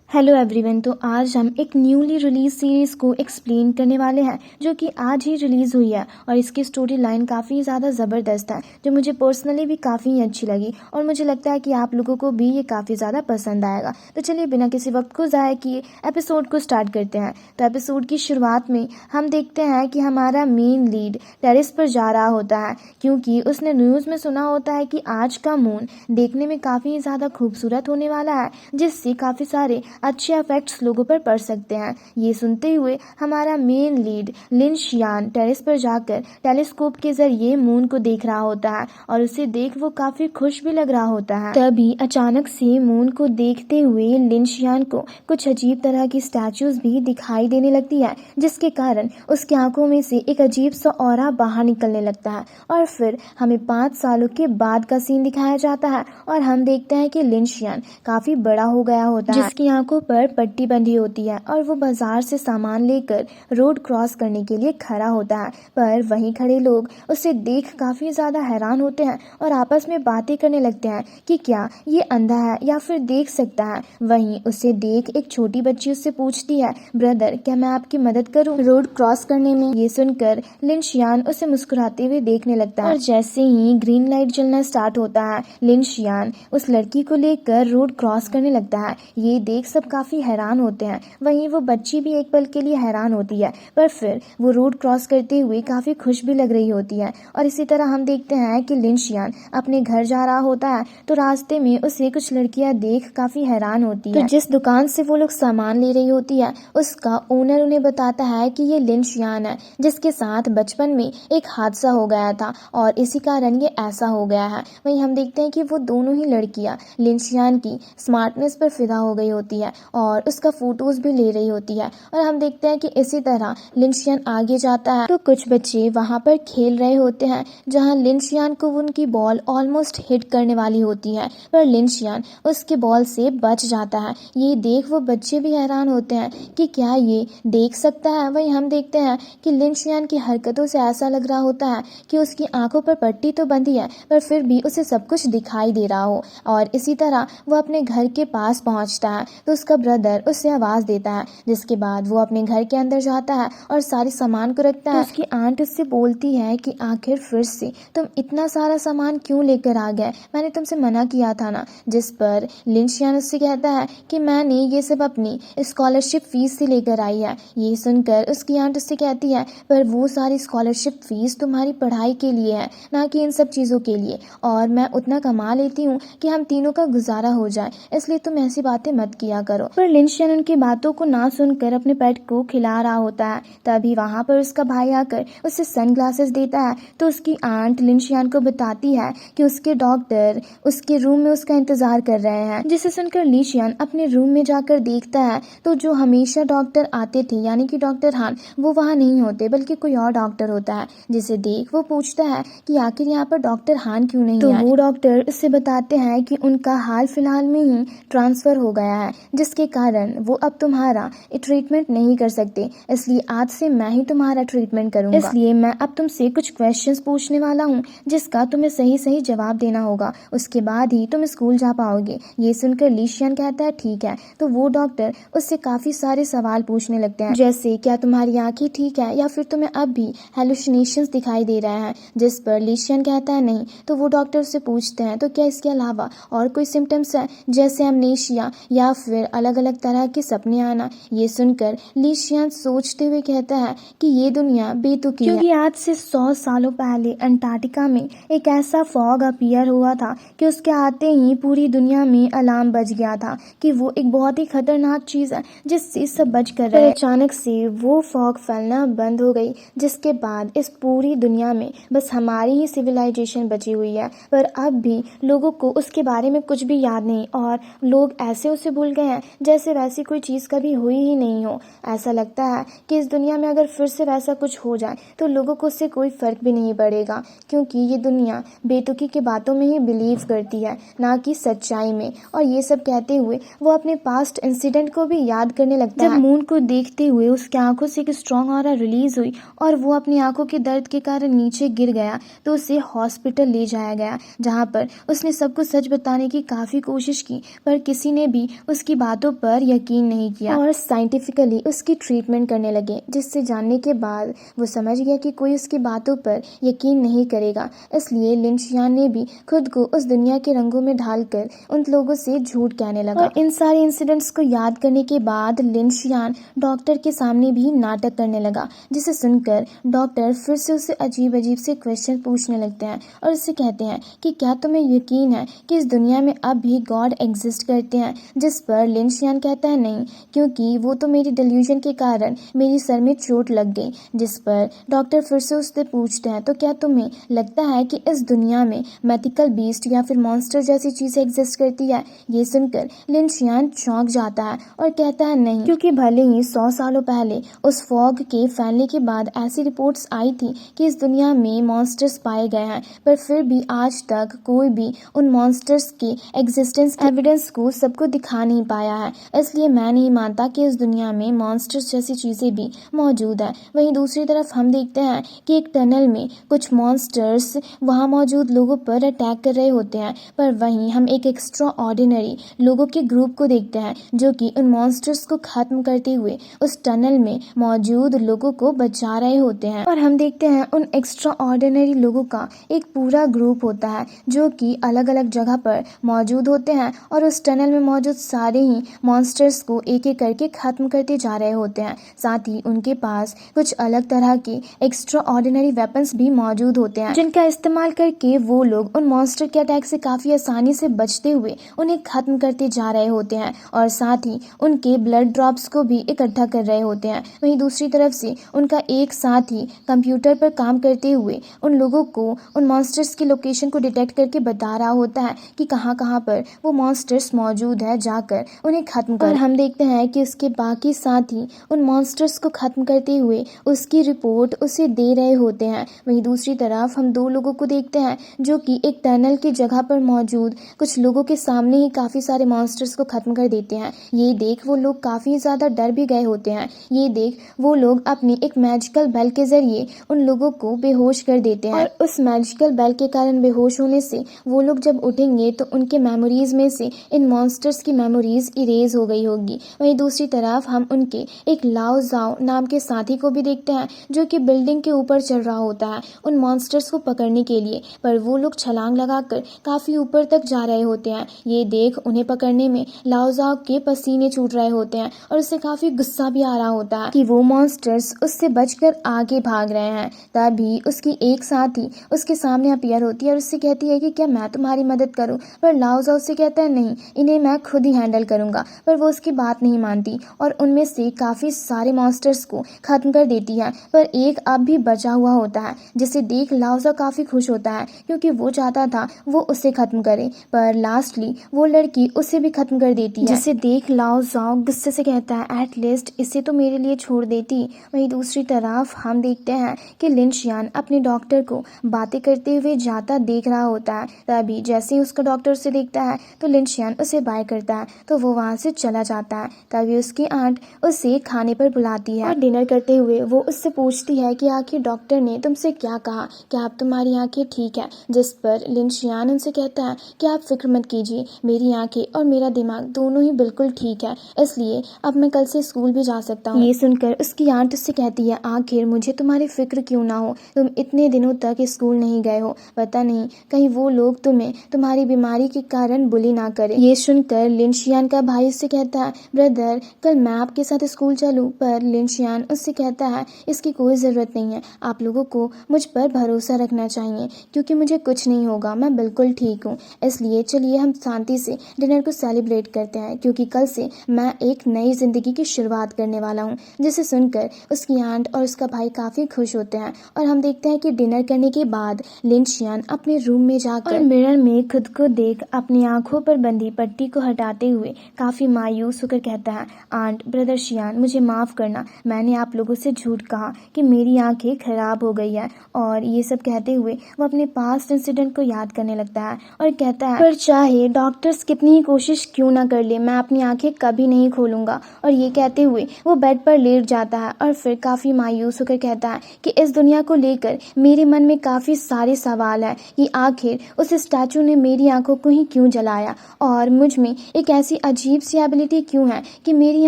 Hello everyone. तो आज हम एक न्यूली रिलीज सीरीज़ को एक्सप्लेन करने वाले हैं जो कि आज ही रिलीज़ हुई है और इसकी स्टोरी लाइन काफ़ी ज़्यादा ज़बरदस्त है जो मुझे पर्सनली भी काफ़ी अच्छी लगी और मुझे लगता है कि आप लोगों को भी ये काफ़ी ज़्यादा पसंद आएगा। तो चलिए बिना किसी वक्त को ज़ाया किए एपिसोड को स्टार्ट करते हैं। तो एपिसोड की शुरुआत में हम देखते हैं कि हमारा मेन लीड टेरेस पर जा रहा होता है क्योंकि उसने न्यूज़ में सुना होता है कि आज का मून देखने में काफ़ी ज़्यादा खूबसूरत होने वाला है जिससे काफ़ी सारे अच्छे इफेक्ट्स लोगों पर पड़ सकते हैं। ये सुनते हुए हमारा मेन लीड लिन शियान टेरेस पर जाकर टेलीस्कोप के जरिए मून को देख रहा होता है और उसे देख वो काफी खुश भी लग रहा होता है। तभी अचानक से मून को देखते हुए लिन शियान को कुछ अजीब तरह की स्टैचूज भी दिखाई देने लगती है जिसके कारण उसकी आंखों में से एक अजीब सा ऑरा बाहर निकलने लगता है और फिर हमें 5 सालों के बाद का सीन दिखाया जाता है और हम देखते हैं कि लिन शियान काफी बड़ा हो गया होता है जिसकी आंखों पर पट्टी बंधी होती है और वो बाजार से सामान लेकर रोड क्रॉस करने के लिए खड़ा होता है। पर वहीं खड़े लोग उसे देख काफी ज्यादा हैरान होते हैं और आपस में बातें करने लगते हैं कि क्या ये अंधा है या फिर देख सकता है। वहीं उसे देख एक छोटी बच्ची उससे पूछती है, ब्रदर क्या मैं आपकी मदद करूं रोड क्रॉस करने में। ये सुनकर लिन शियान उसे मुस्कुराते हुए देखने लगता है और जैसे ही ग्रीन लाइट जलना स्टार्ट होता है लिन शियान उस लड़की को लेकर रोड क्रॉस करने लगता है। ये देख सब काफी हैरान होते हैं। वहीं वो बच्ची भी एक पल के लिए हैरान होती है पर फिर वो रोड क्रॉस करते हुए काफी खुश भी लग रही होती है। और इसी तरह हम देखते हैं कि लिन शियान अपने घर जा रहा होता है तो रास्ते में उसे कुछ लड़कियां देख काफी हैरान होती है। तो जिस दुकान से वो लोग सामान ले रही होती है उसका ओनर उन्हें बताता है कि ये लिन शियान है जिसके साथ बचपन में एक हादसा हो गया था और इसी कारण ये ऐसा हो गया है। वहीं हम देखते हैं कि वो दोनों ही लड़कियां लिन शियान की स्मार्टनेस पर फिदा हो गई होती है और उसका फोटोज भी ले रही होती है। और हम देखते हैं कि इसी तरह लिन शियान आगे जाता है तो कुछ बच्चे वहां पर खेल रहे होते हैं जहां लिन शियान को उनकी बॉल ऑलमोस्ट हिट करने वाली होती है पर लिन शियान उसके बॉल से बच जाता है। ये देख वो बच्चे भी हैरान होते हैं कि क्या ये देख सकता है। वहीं हम देखते हैं कि लिन शियान की हरकतों से ऐसा लग रहा होता है कि उसकी आंखों पर पट्टी तो बंधी है पर फिर भी उसे सब कुछ दिखाई दे रहा हो। और इसी तरह वो अपने घर के पास पहुंचता है तो उसका ब्रदर उससे आवाज देता है जिसके बाद वो अपने घर के अंदर जाता है और सारे सामान को रखता है। तो उसकी आंट उससे बोलती है कि आखिर फिर से तुम इतना सारा सामान क्यों लेकर आ गए, मैंने तुमसे मना किया था ना। जिस पर लिन शियान उससे कहता है कि मैंने ये सब अपनी स्कॉलरशिप फीस से लेकर आई है। ये सुनकर उसकी आंट उससे कहती है पर वो सारी स्कॉलरशिप फीस तुम्हारी पढ़ाई के लिए है ना कि इन सब चीजों के लिए, और मैं उतना कमा लेती हूँ कि हम तीनों का गुजारा हो जाए, इसलिए तुम ऐसी बातें मत किया करो। पर लिन शियान उनकी बातों को ना सुनकर अपने पेट को खिला रहा होता है। तभी वहां पर उसका भाई आकर उसे सनग्लासेस देता है तो उसकी आंट लिन शियान को बताती है कि उसके डॉक्टर उसके रूम में उसका इंतजार कर रहे हैं। जिसे सुनकर लिन शियान अपने रूम में जाकर देखता है तो जो हमेशा डॉक्टर आते थे यानी कि डॉक्टर हान वो वहाँ नहीं होते बल्कि कोई और डॉक्टर होता है। जिसे देख वो पूछता है कि आखिर यहाँ पर डॉक्टर हान क्यों नहीं तो वो डॉक्टर उससे बताते हैं कि उनका हाल फिलहाल में ही ट्रांसफर हो गया है जिसके कारण वो अब तुम्हारा ट्रीटमेंट नहीं कर सकते, इसलिए आज से मैं ही तुम्हारा ट्रीटमेंट करूंगा। इसलिए मैं अब तुमसे कुछ क्वेश्चंस पूछने वाला हूँ जिसका तुम्हें सही सही जवाब देना होगा, उसके बाद ही तुम स्कूल जा पाओगे। ये सुनकर लिन शियान कहता है ठीक है। तो वो डॉक्टर उससे काफी सारे सवाल पूछने लगते हैं जैसे क्या तुम्हारी आंखें ठीक है या फिर तुम्हें अब भी हेलुसिनेशंस दिखाई दे रहे हैं। जिस पर लिन शियान कहता है नहीं। तो वो डॉक्टर उससे पूछते हैं तो क्या इसके अलावा और कोई सिम्टम्स है जैसे अमनेशिया या फिर अलग अलग तरह के सपने आना। ये सुनकर लिन शियान सोचते हुए कहता है कि ये दुनिया बेतुकी है क्योंकि आज से 100 सालों पहले अंटार्कटिका में एक ऐसा फॉग अपीयर हुआ था कि उसके आते ही पूरी दुनिया में अलार्म बज गया था कि वो एक बहुत ही खतरनाक चीज है जिससे सब बच कर रहे। अचानक से वो फॉग फैलना बंद हो गई जिसके बाद इस पूरी दुनिया में बस हमारी ही सिविलाइजेशन बची हुई है। पर अब भी लोगों को उसके बारे में कुछ भी याद नहीं और लोग ऐसे उसे भूल गए हैं जैसे वैसी कोई चीज कभी हुई ही नहीं हो। ऐसा लगता है कि इस दुनिया में अगर फिर से वैसा कुछ हो जाए तो लोगों को उससे कोई फर्क भी नहीं पड़ेगा क्योंकि ये दुनिया बेतुकी की बातों में ही बिलीव करती है ना कि सच्चाई में। और ये सब कहते हुए वो अपने पास्ट इंसिडेंट को भी याद करने लगता है। जब मून को देखते हुए उसकी आंखों से एक स्ट्रॉन्ग ऑरा रिलीज हुई और वो अपनी आंखों के दर्द के कारण नीचे गिर गया तो उसे हॉस्पिटल ले जाया गया जहाँ पर उसने सबको सच बताने की काफी कोशिश की पर किसी ने भी उसकी बातों पर यकीन नहीं किया और साइंटिफिकली उसकी ट्रीटमेंट करने लगे, जिससे जानने के बाद वो समझ गया कि कोई उसकी बातों पर यकीन नहीं करेगा। इसलिए लिन शियान ने भी खुद को उस दुनिया के रंगों में ढालकर उन लोगों से झूठ कहने लगा। और इन सारे इंसिडेंट्स को याद करने के बाद लिन शियान डॉक्टर के सामने भी नाटक करने लगा, जिसे सुनकर डॉक्टर फिर से उसे अजीब अजीब से क्वेश्चन पूछने लगते हैं और उससे कहते हैं कि क्या तुम्हें यकीन है कि इस दुनिया में अब भी गॉड एग्जिस्ट करते हैं। जिस पर लिन शियान कहता है नहीं, क्योंकि वो तो मेरी डिल्यूजन के कारण मेरी सर में चोट लग गई। जिस पर डॉक्टर फिर से उससे पूछते हैं तो क्या तुम्हें लगता है कि इस दुनिया में मैथिकल बीस्ट या फिर मॉन्स्टर जैसी चीजें एग्जिस्ट करती है। ये सुनकर लिन शियान चौंक जाता है और कहता है नहीं, क्योंकि भले ही 100 सालों पहले उस फॉग के फैलने के बाद ऐसी रिपोर्ट्स आई थी कि इस दुनिया में मॉन्स्टर्स पाए गए हैं, पर फिर भी आज तक कोई भी उन मॉन्स्टर्स के एग्जिस्टेंस एविडेंस को सबको दिखा नहीं पाया है। इसलिए मैं नहीं मानता कि इस दुनिया में मॉन्स्टर्स जैसी चीजें भी मौजूद है। वहीं दूसरी तरफ हम देखते हैं कि एक टनल में कुछ मॉन्स्टर्स वहां मौजूद लोगों पर अटैक कर रहे होते हैं, पर वहीं हम एक एक्स्ट्रा ऑर्डिनरी लोगों के ग्रुप को देखते हैं जो कि उन मॉन्स्टर्स को खत्म करते हुए उस टनल में मौजूद लोगों को बचा रहे होते हैं। और हम देखते हैं उन एक्स्ट्रा ऑर्डिनरी लोगों का एक पूरा ग्रुप होता है जो कि अलग अलग जगह पर मौजूद होते हैं और उस टनल में मौजूद सारे ही मॉन्स्टर्स को एक एक करके खत्म करते जा रहे होते हैं। साथ ही उनके पास कुछ अलग तरह के एक्स्ट्रा ऑर्डिनरी वेपन्स भी मौजूद होते हैं, जिनका इस्तेमाल करके वो लोग उन मॉन्स्टर के अटैक से काफी आसानी से बचते हुए उन्हें खत्म करते जा रहे होते हैं और साथ ही उनके ब्लड ड्रॉप्स को भी इकट्ठा कर रहे होते हैं। वहीं दूसरी तरफ से उनका एक साथ ही कंप्यूटर पर काम करते हुए उन लोगों को उन मॉन्स्टर्स की लोकेशन को डिटेक्ट करके बता रहा होता है कि कहाँ कहाँ पर वो मॉन्स्टर्स मौजूद है, जाकर उन्हें खत्म कर। और हम देखते हैं कि उसके बाकी साथी उन मॉन्स्टर्स को खत्म करते हुए उसकी रिपोर्ट उसे दे रहे होते हैं। वहीं दूसरी तरफ हम दो लोगों को देखते हैं जो कि एक टनल की जगह पर मौजूद कुछ लोगों के सामने ही काफी सारे मॉन्स्टर्स को खत्म कर देते हैं। ये देख वो लोग काफी ज्यादा डर भी गए होते हैं। ये देख वो लोग अपनी एक मैजिकल बेल के जरिए उन लोगों को बेहोश कर देते हैं और उस मैजिकल बेल के कारण बेहोश होने से वो लोग जब उठेंगे तो उनके मेमोरीज में से इन मॉन्स्टर्स की मेमोरीज इरेज हो गई होगी। वहीं दूसरी तरफ हम उनके एक लाओ जाओ नाम के साथी को भी देखते हैं जो कि बिल्डिंग के ऊपर चढ़ रहा होता है उन मॉन्स्टर्स को पकड़ने के लिए, पर वो लोग छलांग लगाकर काफी ऊपर तक जा रहे होते हैं। ये देख उन्हें पकड़ने में लाओ जाओ के पसीने छूट रहे होते हैं और उससे काफी गुस्सा भी आ रहा होता है कि वो मॉन्स्टर्स उससे बचकर आगे भाग रहे हैं। तभी उसकी एक साथी उसके सामने अपीयर होती है और उससे कहती है कि क्या मैं तुम्हारी मदद करूं, पर लाओ जाओ उससे कहता है नहीं, इन्हें मैं खुद ही हैंडल करूंगा। पर वो उसकी बात नहीं मानती और उनमें से काफी सारे मॉन्स्टर्स को खत्म कर देती है, पर एक अब भी बचा हुआ होता है, जिसे देख लाओ जाओ काफी खुश होता है क्योंकि वो चाहता था वो उसे खत्म करे, पर लास्टली वो लड़की उसे भी खत्म कर देती है, जिसे देख लाओ जाओ गुस्से से कहता है एटलीस्ट इसे तो मेरे लिए छोड़ देती। वहीं दूसरी तरफ हम देखते हैं कि लिन शियान अपने डॉक्टर को बातें करते हुए जाता देख रहा होता है। तभी जैसे ही उसका डॉक्टर उसे देखता है तो लिन शियान उसे बाय करता है तो वो वहां से चला जाता है। तभी उसकी आंट उसे खाने पर बुलाती है और डिनर करते हुए वो उससे पूछती है कि आखिर डॉक्टर ने तुमसे क्या कहा, क्या अब तुम्हारी आंखें ठीक है। जिस पर लिन शियान उनसे कहता है कि आप फिक्र मत कीजिए, मेरी आंखें और मेरा दिमाग दोनों ही बिल्कुल ठीक है, इसलिए अब मैं कल से स्कूल भी जा सकता हूँ। ये सुनकर उसकी आंट उससे कहती है आखिर मुझे तुम्हारी फिक्र क्यों ना हो, तुम इतने दिनों तक स्कूल नहीं गए हो, पता नहीं कहीं वो लोग तुम्हें तुम्हारी बीमारी के कारण बुली ना करे। ये सुनकर लिन शियान का भाई उससे कहता है ब्रदर कल मैं आपके साथ स्कूल चलूं, पर लिन शियान उससे कहता है इसकी कोई जरूरत नहीं है, आप लोगों को मुझ पर भरोसा रखना चाहिए क्योंकि मुझे कुछ नहीं होगा, मैं बिल्कुल ठीक हूँ। इसलिए चलिए हम शांति से डिनर को सेलिब्रेट करते हैं क्योंकि कल से मैं एक नई जिंदगी की शुरुआत करने वाला हूँ। जिसे सुनकर उसकी आंट और उसका भाई काफी खुश होते हैं और हम देखते हैं कि डिनर करने के बाद लिन शियान अपने रूम में जाकर मिरर में खुद को देख अपनी आंखों पर बंधी पट्टी को हटाते हुए काफी मायूस होकर कहता है आंट ब्रदर शियान मुझे माफ करना, मैंने आप लोगों से झूठ कहा कि मेरी आंखें खराब हो गई है। और ये सब कहते हुए वो अपने पास्ट इंसिडेंट को याद करने लगता है और कहता है पर चाहे डॉक्टर्स कितनी ही कोशिश क्यों ना कर ले मैं अपनी आंखें कभी नहीं खोलूंगा। और ये कहते हुए वो बेड पर लेट जाता है और फिर काफी मायूस होकर कहता है कि इस दुनिया को लेकर मेरे मन में काफी सारे सवाल है कि आखिर उस स्टैचू ने मेरी आंखों को ही क्यों जलाया और मुझ में एक ऐसी अजीब सी एबिलिटी क्यों है कि मेरी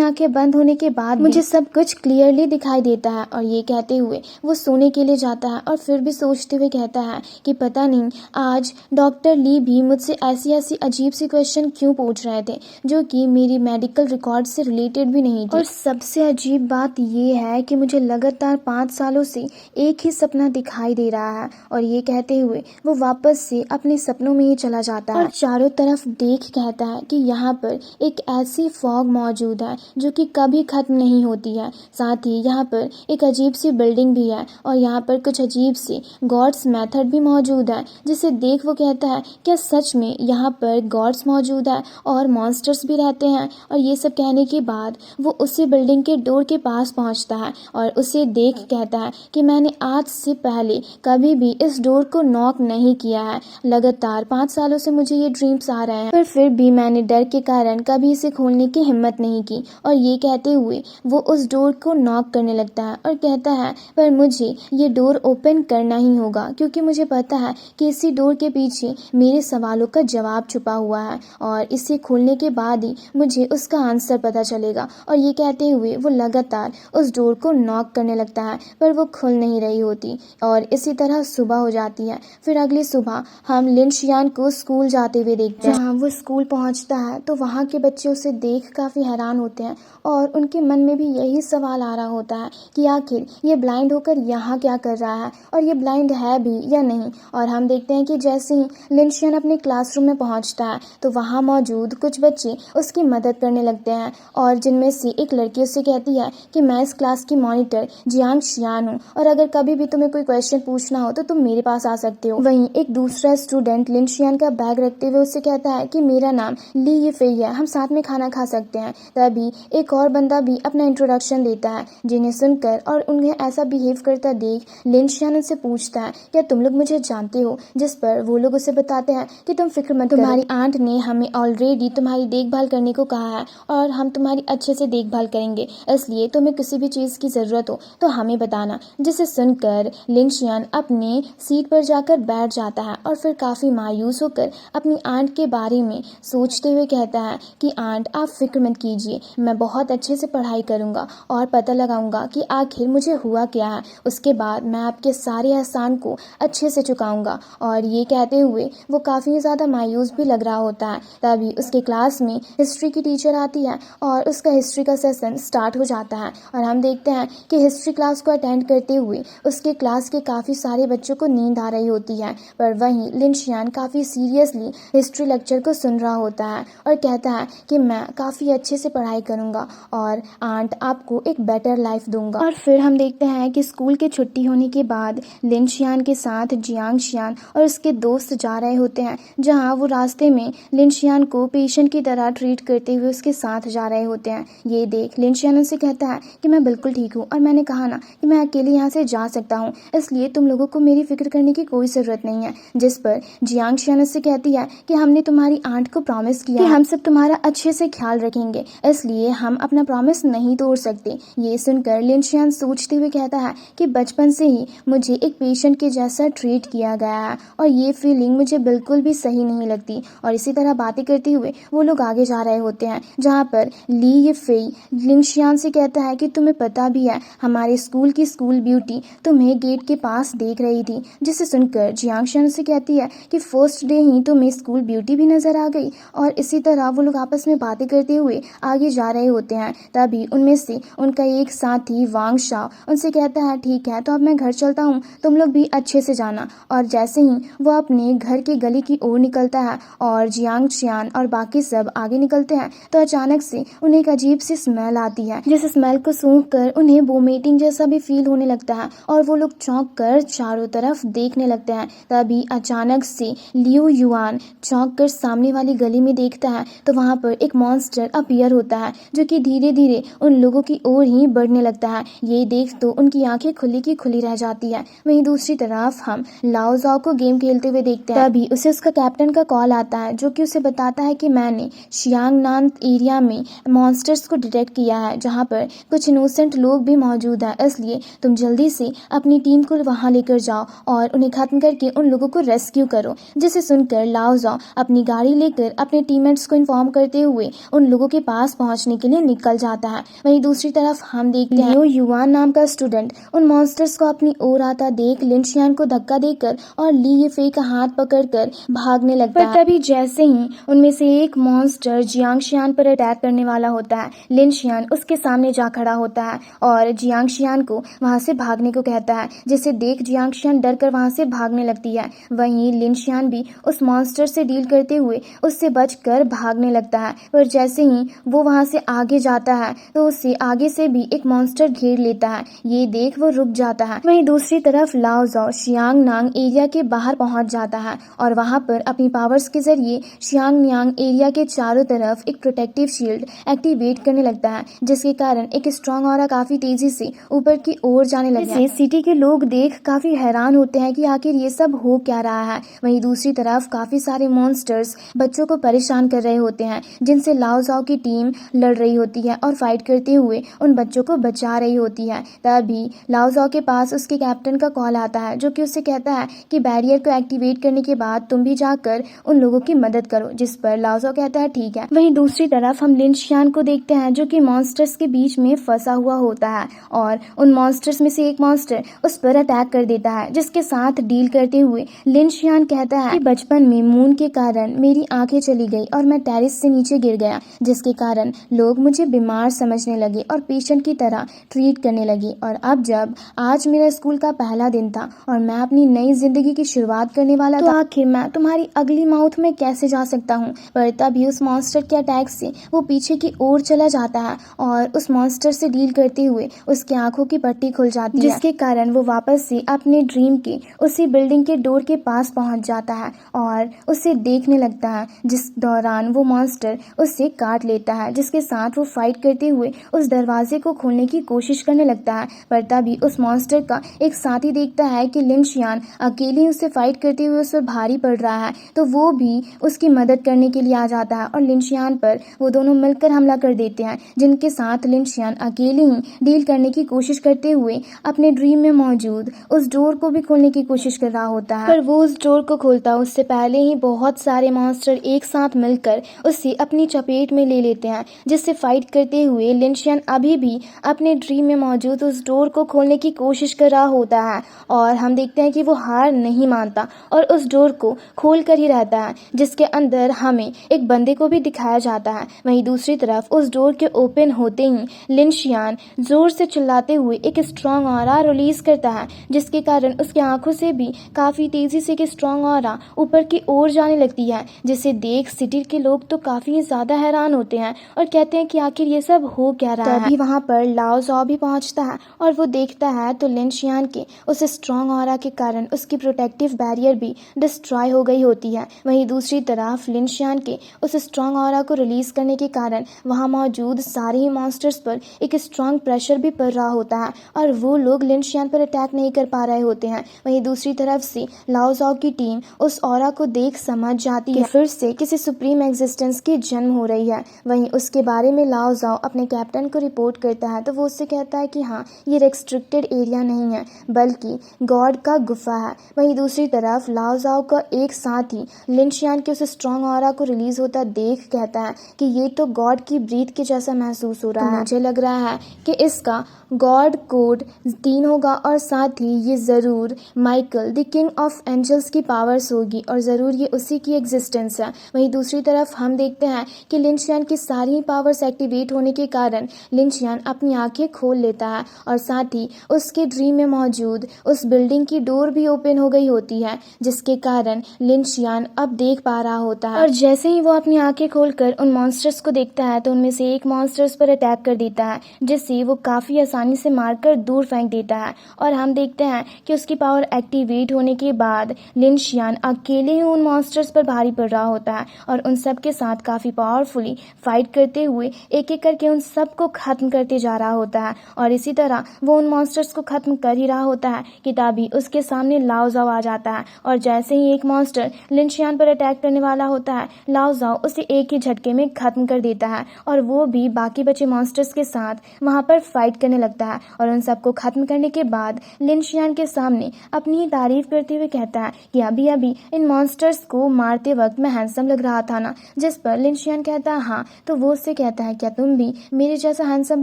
आंखें बंद होने के बाद मुझे सब कुछ क्लियरली दिखाई देता है। और ये कहते हुए वो सोने के लिए जाता है और फिर भी सोचते हुए कहता है कि पता नहीं आज डॉक्टर ली भी मुझसे ऐसी ऐसी अजीब सी क्वेश्चन क्यों पूछ रहे थे जो कि मेरी मेडिकल रिकॉर्ड से रिलेटेड भी नहीं थी। और सबसे अजीब बात ये है कि मुझे लगातार 5 सालों से एक ही सपना दिखाई दे रहा है। और ये कहते हुए वो वापस से अपने सपनों में ही चला जाता है और चारों तरफ देख कहता है कि यहाँ पर एक ऐसी फॉग मौजूद है जो कि कभी खत्म नहीं होती है। साथ ही यहाँ पर एक अजीब सी बिल्डिंग भी है और यहाँ पर कुछ अजीब सी गॉड्स मेथड भी मौजूद है, जिसे देख वो कहता है क्या सच में यहाँ पर गॉड्स मौजूद है और मॉन्स्टर्स भी रहते हैं। और ये सब कहने के बाद वो उसी बिल्डिंग के डोर के पास पहुँचता है और उसे देख कहता है कि मैंने आज से पहले कभी भी इस डोर को नॉक नहीं किया है। लगातार 5 सालों से मुझे ये ड्रीम्स आ रहे हैं, पर फिर भी मैंने डर के कारण कभी इसे खोलने की हिम्मत नहीं की। और ये कहते हुए वो उस डोर को नॉक करने लगता है और कहता है पर मुझे ये डोर ओपन करना ही होगा क्योंकि मुझे पता है कि इसी डोर के पीछे मेरे सवालों का जवाब छुपा हुआ है और इसे खोलने के बाद ही मुझे उसका आंसर पता चलेगा। और ये कहते हुए वो लगातार उस डोर को नॉक करने लगता है पर वो खुल नहीं रही होती और इसी तरह सुबह हो जाती है। फिर अगली सुबह हम लिन शियान को स्कूल जाते हुए देखते हैं। जहाँ वो स्कूल पहुँचता है तो वहाँ के बच्चे उसे देख काफ़ी हैरान होते हैं और उनके मन में भी यही सवाल आ रहा होता है कि आखिर ये ब्लाइंड होकर यहाँ क्या कर रहा है और ये ब्लाइंड है भी या नहीं। और हम देखते हैं कि जैसे ही लिन शियान अपने क्लासरूम में पहुँचता है तो वहाँ मौजूद कुछ बच्चे उसकी मदद करने लगते हैं और जिनमें से एक लड़की उससे कहती है कि मैं इस क्लास की मॉनिटर जियांग शियान हूँ और अगर कभी भी तुम्हें कोई क्वेश्चन पूछना हो तो तुम मेरे पास आ सकते हो। वहीं एक दूसरा स्टूडेंट लिन शियान का बैग रखते हुए उससे कहता है कि मेरा नाम ली ये फेई है, हम साथ में खाना खा सकते हैं। तभी एक और बंदा भी अपना इंट्रोडक्शन देता है, जिन्हें सुनकर और उन्हें ऐसा बिहेव करता देख लिन शियान उनसे पूछता है क्या तुम लोग मुझे जानते हो, जिस पर वो लोग उसे बताते हैं कि तुम फिक्र मत करो, तुम्हारी आंट ने हमें ऑलरेडी तुम्हारी देखभाल करने को कहा है और हम तुम्हारी अच्छे से देखभाल करेंगे, इसलिए तुम्हें किसी भी चीज़ की ज़रूरत हो तो हमें बताना। जिसे सुनकर लिन शियान अपने सीट पर जाकर बैठ जाता है और फिर काफ़ी मायूस होकर अपनी आंट के बारे में सोचते हुए कहता है कि आंट आप फिक्र मत कीजिए, मैं बहुत अच्छे से पढ़ाई करूँगा और पता लगाऊंगा कि आखिर मुझे हुआ क्या है, उसके बाद मैं आपके सारे एहसान को अच्छे से चुकाऊंगा। और ये कहते हुए वो काफ़ी ज़्यादा मायूस भी लग रहा होता है। तभी उसके क्लास में हिस्ट्री की टीचर आती है और उसका हिस्ट्री का सेशन स्टार्ट हो जाता है और हम देखते हैं कि हिस्ट्री क्लास को अटेंड करते हुए उसके क्लास के काफ़ी सारे बच्चों को नींद आ रही होती है, पर वहीं लिन शियान काफ़ी सीरियसली हिस्ट्री लेक्चर को सुन रहा होता है और कहता है कि मैं काफ़ी अच्छे से पढ़ाई करूँगा और आंट आपको एक बेटर लाइफ दूंगा। और फिर हम देखते हैं कि स्कूल की छुट्टी होने के बाद लिन शियान के साथ जियांग शियान और उसके दोस्त जा रहे होते हैं, जहाँ वो रास्ते में लिन शियान को पेशेंट की तरह ट्रीट करते हुए उसके साथ जा रहे होते हैं। ये देख लिन शियान उनसे कहता है कि मैं बिल्कुल ठीक हूँ और मैंने कहा ना कि मैं अकेले यहाँ से जा सकता हूँ, इसलिए तुम लोगों को मेरी फिक्र करने की कोई ज़रूरत नहीं है। जिस पर जियांग शियान उससे कहती है कि हमने तुम्हारी आंट को प्रॉमिस किया कि हम सब तुम्हारा अच्छे से ख्याल रखेंगे, इसलिए हम अपना प्रॉमिस नहीं तोड़ सकते। ये सुनकर लिन शियान सोचते हुए कहता है कि बचपन से ही मुझे एक पेशेंट के जैसा ट्रीट किया गया है और ये फीलिंग मुझे बिल्कुल भी सही नहीं लगती। और इसी तरह बातें करते हुए वो लोग आगे जा रहे होते हैं, जहाँ पर ली ये फेई लिन शियान से कहता है कि तुम्हें पता भी है हमारे स्कूल की स्कूल ब्यूटी तुम्हें गेट के पास देख रही थी। जिसे सुनकर जियांग शियान से कहती है कि फर्स्ट डे ही तुम्हें स्कूल ब्यूटी भी नजर आ गई। और इसी तरह वो लोग आपस में बातें करते हुए आगे जा रहे होते हैं। तभी उनमें से उनका एक साथी वांग शाओ उनसे कहता है ठीक है तो अब मैं घर चलता हूँ, तुम लोग भी अच्छे से जाना। और जैसे ही वो अपने घर की गली की ओर निकलता है और जियांग शियान और बाकी सब आगे निकलते हैं तो अचानक से उन्हें एक अजीब सी स्मेल आती है, जिस स्मेल को सूंघ कर उन्हें वोमिटिंग जैसा भी फील होने लगता है और वो लोग चौंक कर चारों तरफ देखने लगते हैं। तभी अचानक से लियू युआन चौंक कर सामने वाली गली में देखता है तो वहाँ पर एक मॉन्स्टर अपीयर होता है जो कि धीरे धीरे उन लोगों की ओर ही बढ़ने लगता है। ये देख तो उनकी आंखें खुली की खुली रह जाती है। वहीं दूसरी तरफ हम लाओ जाओ को गेम खेलते हुए देखते हैं। तभी उसे उसका कैप्टन का कॉल आता है जो कि उसे बताता है कि मैंने शियांगनान एरिया में मॉन्स्टर्स को डिटेक्ट किया है, जहाँ पर कुछ इनोसेंट लोग भी मौजूद हैं, इसलिए तुम जल्दी से अपनी टीम को वहाँ लेकर जाओ और उन्हें खत्म करके उन लोगों को रेस्क्यू करो। जिसे सुनकर लाओ जाओ अपनी गाड़ी लेकर अपने टीममेट्स को इन्फॉर्म करते हुए उन लोगों के पास पहुंचने के लिए निकल जाता है। वहीं दूसरी तरफ हम देखते हैं युवान नाम का स्टूडेंट उन मॉन्स्टर्स को अपनी ओर आता देख लिन शियान को धक्का देकर और ली ये फे का हाथ पकड़कर भागने लगता है। तभी जैसे ही उनमें से एक मॉन्स्टर जियांग शियान पर अटैक करने वाला होता है, लिन शियान उसके सामने जा खड़ा होता है और जियांग शियान को वहां से भागने को कहता है, जिसे देख जियांग शियान डर कर वहां से भागने लगती है। वहीं लिन शियान भी उस मॉन्स्टर से डील करते हुए उससे बचकर भागने लगता है, पर जैसे ही वो वहां से आगे जाता है तो उससे आगे से भी एक मॉन्स्टर घेर लेता है। ये देख वो रुक जाता है। वहीं दूसरी तरफ लाओ ज़ाओ शियांग नांग एरिया के बाहर पहुंच जाता है और वहां पर अपनी पावर्स के जरिए शियांग नियांग एरिया के चारों तरफ एक प्रोटेक्टिव शील्ड एक्टिवेट करने लगता है, जिसके कारण एक स्ट्रॉन्ग ऑरा काफी तेजी से ऊपर की ओर जाने लगता है। सिटी के लोग देख काफी हैरान होते हैं कि आखिर ये सब हो क्या रहा है। वहीं दूसरी तरफ काफी सारे मॉन्स्टर्स बच्चों को परेशान कर रहे होते हैं, जिनसे लाओ ज़ाओ की टीम लड़ रही होती है और फाइट करते हुए उन बच्चों को बचा रही होती है। तभी लाओ ज़ाओ के पास उसके कैप्टन का कॉल आता है, जो कि उससे कहता है कि बैरियर को एक्टिवेट करने के बाद तुम भी जाकर उन लोगों की मदद करो, जिस पर लाओ ज़ाओ कहता है ठीक है। वहीं दूसरी तरफ हम लिन शियान को देखते हैं, जो कि मॉन्स्टर्स के बीच में फंसा हुआ होता है और उन मॉन्स्टर्स में से एक मॉन्स्टर उस पर अटैक कर देता है, जिसके साथ डील करते हुए लिन शियान कहता है कि बचपन में मून के कारण मेरी आंखें चली गई और मैं टेरिस से नीचे गिर गया, जिसके कारण लोग मुझे बीमार समझने लगे और पेशेंट की तरह ट्रीट करने लगे। और अब जब आज मेरा स्कूल का पहला दिन था और मैं अपनी नई जिंदगी की शुरुआत करने वाला था, तो आखिर मैं तुम्हारी अगली माउथ में कैसे जा सकता हूँ। पर तभी उस मॉन्स्टर के अटैक से वो पीछे की ओर चला जाता है और उस मॉन्स्टर से डील करते हुए उसकी आंखों की पट्टी खुल जाती है, जिसके कारण वो वापस से अपने ड्रीम के उसी बिल्डिंग के डोर के पास पहुंच जाता है और उसे देखने लगता है, जिस दौरान वो मॉन्स्टर उससे काट लेता है, जिसके साथ वो फाइट करते हुए उस दरवाजे को खोलने की कोशिश करने लगता है। पर तभी उस मॉन्स्टर का एक साथी देखता है कि लिन शियान अकेले उससे फाइट करते हुए उस पर भारी पड़ रहा है, तो वो भी उसकी मदद करने के लिए आ जाता है और लिन शियान पर वो दोनों मिलकर हमला कर देते हैं, जिनके साथ लिन शियान अकेले ही डील करने की कोशिश करते हुए अपने ड्रीम में मौजूद उस डोर को भी खोलने की कोशिश कर रहा होता है। पर वो उस डोर को खोलता उससे पहले ही बहुत सारे मॉन्स्टर एक साथ मिलकर उसे अपनी चपेट में ले लेते हैं, जिससे फाइट करते हुए लिन शियान अभी भी अपने ड्रीम में मौजूद उस डोर को खोलने की कोशिश कर रहा होता है और हम देखते हैं कि वो हार नहीं मानता और उस डोर को खोल कर ही रहता है, जिसके अंदर हमें एक बंदे को भी दिखाया जाता है। वहीं दूसरी तरफ उस डोर के ओपन होते ही लिन शियान जोर से चिल्लाते हुए एक स्ट्रॉन्ग ऑरा रिलीज करता है, जिसके कारण उसकी आंखों से भी काफी तेजी से एक स्ट्रॉन्ग ऑरा ऊपर की ओर जाने लगती है, जिसे देख सिटी के लोग तो काफी ज्यादा हैरान होते हैं और कहते हैं कि आखिर ये सब हो क्या रहा है। तभी वहां पर लाओ ज़ाओ भी पहुंचता है और वो देखता है तो लिन शियान के उस स्ट्रॉन्ग ऑरा के कारण उसकी प्रोटेक्टिव बैरियर भी डिस्ट्रॉय हो गई होती है। वहीं दूसरी तरफ लिन शियान के उस स्ट्रॉन्ग ऑरा को रिलीज करने के कारण वहां मौजूद सारे ही मॉन्स्टर्स पर एक स्ट्रॉन्ग प्रेशर भी पड़ रहा होता है और वो लोग लिन शियान पर अटैक नहीं कर पा रहे होते हैं। वहीं दूसरी तरफ से लाओ ज़ाओ की टीम उस ऑरा को देख समझ जाती है फिर से किसी सुप्रीम एग्जिस्टेंस की जन्म हो रही है। वहीं उसके बारे में लाओ ज़ाओ अपने कैप्टन को रिपोर्ट करता है, तो वो उससे कहता है कि हाँ, ये रेस्ट्रिक्टेड एरिया नहीं है बल्कि गॉड का गुफा है। वहीं दूसरी तरफ लाओ ज़ाओ का एक साथी लिन शियान के उस स्ट्रॉन्ग ऑरा को रिलीज होता देख कहता है कि ये तो गॉड की ब्रीथ के जैसा महसूस हो रहा है। मुझे लग रहा है कि इसका गॉड कोड 3 होगा और साथ ही ये ज़रूर Michael the king of angels की पावर्स होगी और ज़रूर ये उसी की एग्जिस्टेंस है। वहीं दूसरी तरफ हम देखते हैं कि लिन शियान की सारी पावर्स एक्टिवेट होने के कारण लिन शियान अपनी आंखें खोल लेता है और साथ ही उसके ड्रीम में मौजूद उस बिल्डिंग की डोर भी ओपन हो गई होती है, जिसके कारण लिन शियान अब देख पा रहा होता है। और जैसे ही वो अपनी आंखें खोलकर उन मॉन्स्टर्स को देखता है तो उनमें से एक मॉन्स्टर्स पर अटैक कर देता है, जिससे वो काफी आसानी से मारकर दूर फेंक देता है। और हम देखते हैं कि उसकी पावर एक्टिवेट होने के बाद लिन शियान अकेले ही उन मॉन्स्टर्स पर भारी पड़ रहा होता है और उन सब के साथ काफी पावरफुली फाइट करते हुए एक एक करके उन सबको खत्म करते जा रहा होता है। और इसी तरह वो उन मॉन्स्टर्स को खत्म कर ही रहा होता है कि तभी उसके सामने लाओ ज़ाओ आ जाता है और जैसे ही एक मॉन्स्टर लिन शियान पर अटैक करने वाला होता है, लाओ ज़ाओ उसे एक ही झटके में खत्म कर देता है और वो भी बाकी बचे मॉन्स्टर्स के साथ वहां पर फाइट करने लगता है। और उन सबको खत्म करने के बाद लिन शियान के सामने अपनी ही तारीफ करते हुए कहता है कि अभी अभी इन मॉन्स्टर्स को मारते वक्त मैं हैंडसम लग रहा था ना, जिस पर लिनशियन कहता है हाँ, तो वो उससे कहता है क्या तुम भी मेरे जैसा हैंडसम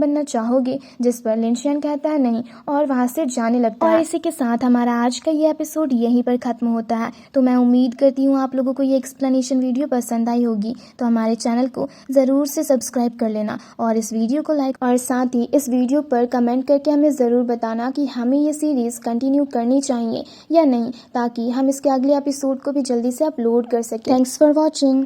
बनना चाहोगे, जिस पर लिनशियन कहता है नहीं और वहाँ से जाने लगता है। और इसी के साथ हमारा आज का ये एपिसोड यहीं पर खत्म होता है। तो मैं उम्मीद करती हूँ आप लोगों को ये एक्सप्लेनेशन वीडियो पसंद आई होगी, तो हमारे चैनल को ज़रूर से सब्सक्राइब कर लेना और इस वीडियो को लाइक, और साथ ही इस वीडियो पर कमेंट करके हमें ज़रूर बताना कि हमें ये सीरीज़ कंटिन्यू करनी चाहिए या नहीं, ताकि हम इसके अगले एपिसोड को भी जल्दी से अपलोड कर सकें। Thanks for watching.